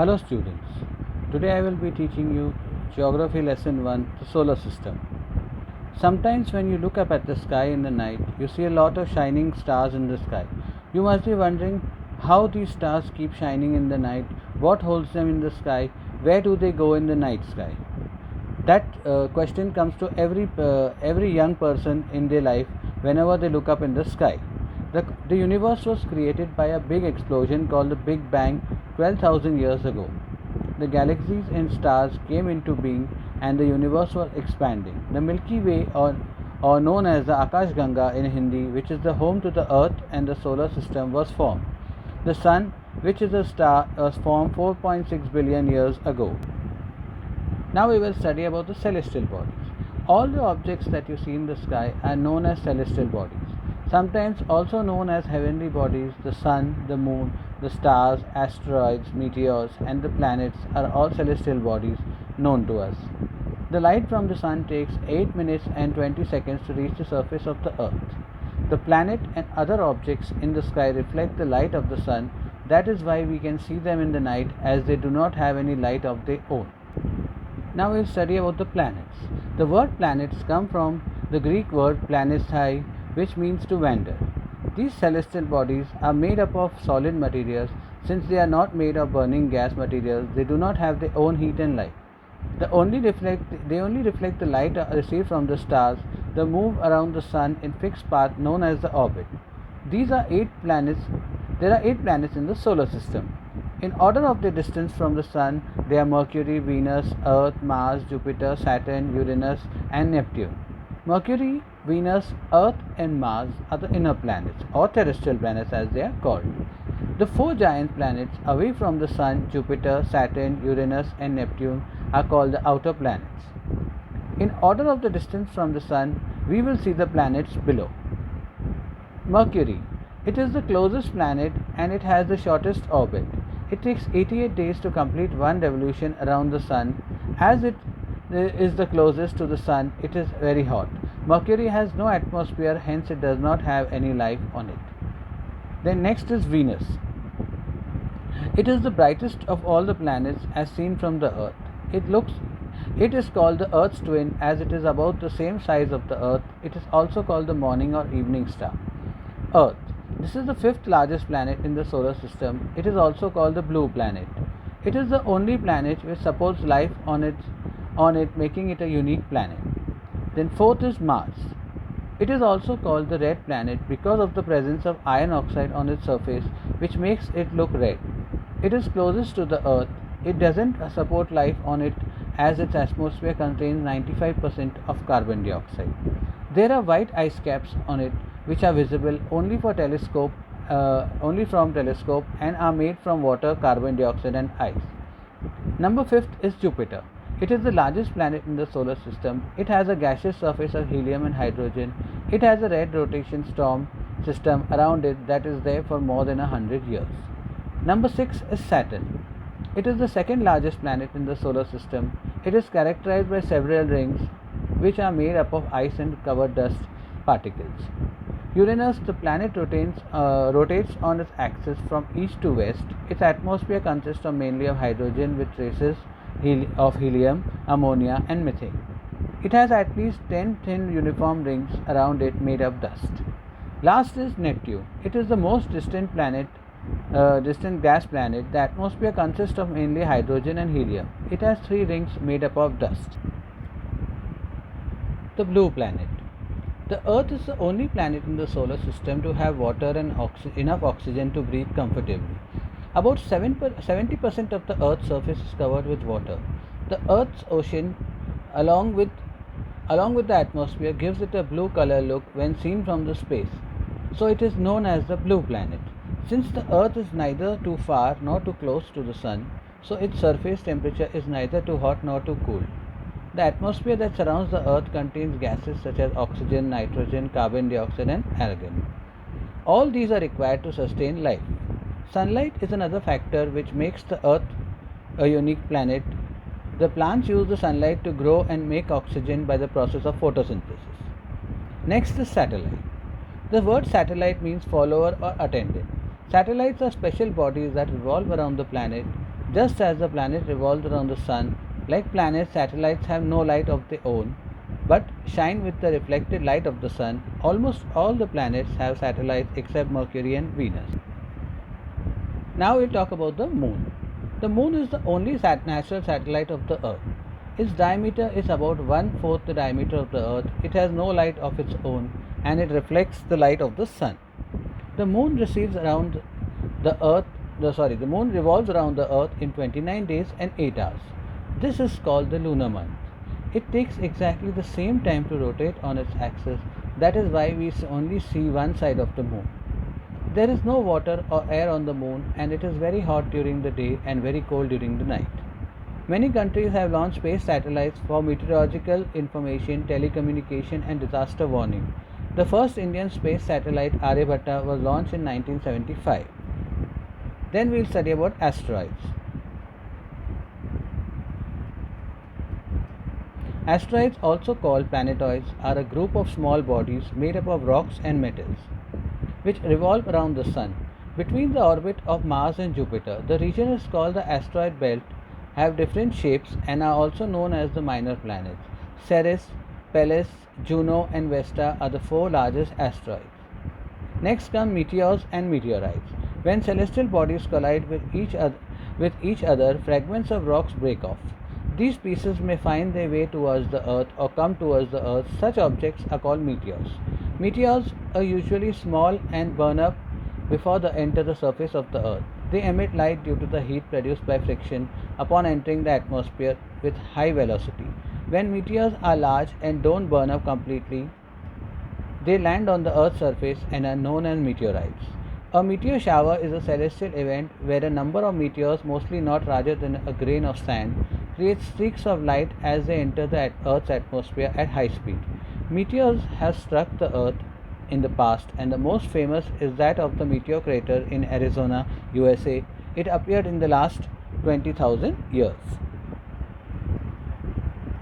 Hello students, today I will be teaching you Geography Lesson 1, the Solar System. Sometimes when you look up at the sky in the night, you see a lot of shining stars in the sky. You must be wondering how these stars keep shining in the night, what holds them in the sky, where do they go in the night sky? That question comes to every young person in their life whenever they look up in the sky. The universe was created by a big explosion called the Big Bang 12,000 years ago. The galaxies and stars came into being and the universe was expanding. The Milky Way, or known as the Akash Ganga in Hindi, which is the home to the Earth and the solar system, was formed. The Sun, which is a star, was formed 4.6 billion years ago. Now we will study about the celestial bodies. All the objects that you see in the sky are known as celestial bodies, sometimes also known as heavenly bodies. The sun, the moon, the stars, asteroids, meteors, and the planets are all celestial bodies known to us. The light from the sun takes 8 minutes and 20 seconds to reach the surface of the earth. The planet and other objects in the sky reflect the light of the sun. That is why we can see them in the night, as they do not have any light of their own. Now we'll study about the planets. The word planets come from the Greek word planistai, which means to wander. These celestial bodies are made up of solid materials. Since they are not made of burning gas materials, they do not have their own heat and light. They only reflect the light received from the stars. They move around the sun in fixed path known as the orbit. These are 8 planets. There are 8 planets in the solar system. In order of their distance from the Sun, they are Mercury, Venus, Earth, Mars, Jupiter, Saturn, Uranus, and Neptune. Mercury, Venus, Earth, and Mars are the inner planets, or terrestrial planets as they are called. The 4 giant planets away from the Sun, Jupiter, Saturn, Uranus, and Neptune, are called the outer planets. In order of the distance from the Sun, we will see the planets below. Mercury. It is the closest planet and it has the shortest orbit. It takes 88 days to complete one revolution around the Sun. As it is the closest to the Sun, it is very hot. Mercury has no atmosphere, hence it does not have any life on it. Then next is Venus. It is the brightest of all the planets as seen from the Earth. It is called the Earth's twin as it is about the same size of the Earth. It is also called the morning or evening star. Earth. This is the 5th largest planet in the solar system. It is also called the blue planet. It is the only planet which supports life on it, making it a unique planet. Then 4th is Mars. It is also called the red planet because of the presence of iron oxide on its surface, which makes it look red. It is closest to the Earth. It doesn't support life on it as its atmosphere contains 95% of carbon dioxide. There are white ice caps on it which are visible only from telescope and are made from water, carbon dioxide, and ice. Number 5th is Jupiter. It is the largest planet in the solar system. It has a gaseous surface of helium and hydrogen. It has a red rotation storm system around it that is there for more than 100 years. Number 6 is Saturn. It is the 2nd largest planet in the solar system. It is characterized by several rings which are made up of ice and covered dust particles. Uranus, the planet rotates on its axis from east to west. Its atmosphere consists mainly of hydrogen with traces of helium, ammonia, and methane. It has at least 10 thin uniform rings around it made of dust. Last is Neptune. It is the most distant gas planet. The atmosphere consists of mainly hydrogen and helium. It has 3 rings made up of dust. The blue planet. The Earth is the only planet in the solar system to have water and enough oxygen to breathe comfortably. About 70% of the Earth's surface is covered with water. The Earth's ocean, along with the atmosphere, gives it a blue color look when seen from the space. So it is known as the blue planet. Since the Earth is neither too far nor too close to the Sun, so its surface temperature is neither too hot nor too cool. The atmosphere that surrounds the Earth contains gases such as oxygen, nitrogen, carbon dioxide, and argon. All these are required to sustain life. Sunlight is another factor which makes the Earth a unique planet. The plants use the sunlight to grow and make oxygen by the process of photosynthesis. Next is satellite. The word satellite means follower or attendant. Satellites are special bodies that revolve around the planet. Just as the planet revolves around the sun, like planets, satellites have no light of their own but shine with the reflected light of the sun. Almost all the planets have satellites except Mercury and Venus. Now we'll talk about the moon. The moon is the only natural satellite of the earth. Its diameter is about one-fourth the diameter of the earth. It has no light of its own and it reflects the light of the sun. The moon receives around the earth the moon revolves around the earth in 29 days and 8 hours. This is called the lunar month. It takes exactly the same time to rotate on its axis. That is why we only see one side of the moon. There is no water or air on the moon and it is very hot during the day and very cold during the night. Many countries have launched space satellites for meteorological information, telecommunication and disaster warning. The first Indian space satellite Aryabhatta was launched in 1975. Then we'll study about asteroids. Asteroids, also called planetoids, are a group of small bodies made up of rocks and metals, which revolve around the Sun. Between the orbit of Mars and Jupiter, the region is called the asteroid belt, have different shapes and are also known as the minor planets. Ceres, Pallas, Juno and Vesta are the four largest asteroids. Next come meteors and meteorites. When celestial bodies collide with each other, fragments of rocks break off. These pieces may find their way towards the Earth or come towards the Earth. Such objects are called meteors. Meteors are usually small and burn up before they enter the surface of the Earth. They emit light due to the heat produced by friction upon entering the atmosphere with high velocity. When meteors are large and don't burn up completely, they land on the Earth's surface and are known as meteorites. A meteor shower is a celestial event where a number of meteors, mostly not larger than a grain of sand, create streaks of light as they enter the Earth's atmosphere at high speed. Meteors have struck the Earth in the past, and the most famous is that of the meteor crater in Arizona, USA. It appeared in the last 20,000 years.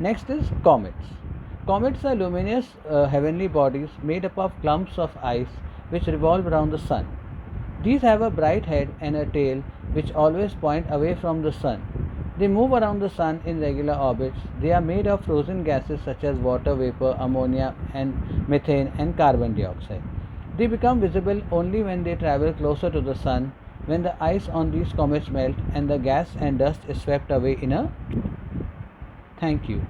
Next is comets. Comets are luminous heavenly bodies made up of clumps of ice which revolve around the sun. These have a bright head and a tail which always point away from the sun. They move around the sun in regular orbits. They are made of frozen gases such as water vapor, ammonia and methane and carbon dioxide. They become visible only when they travel closer to the sun, when the ice on these comets melt and the gas and dust is swept away in a... Thank you.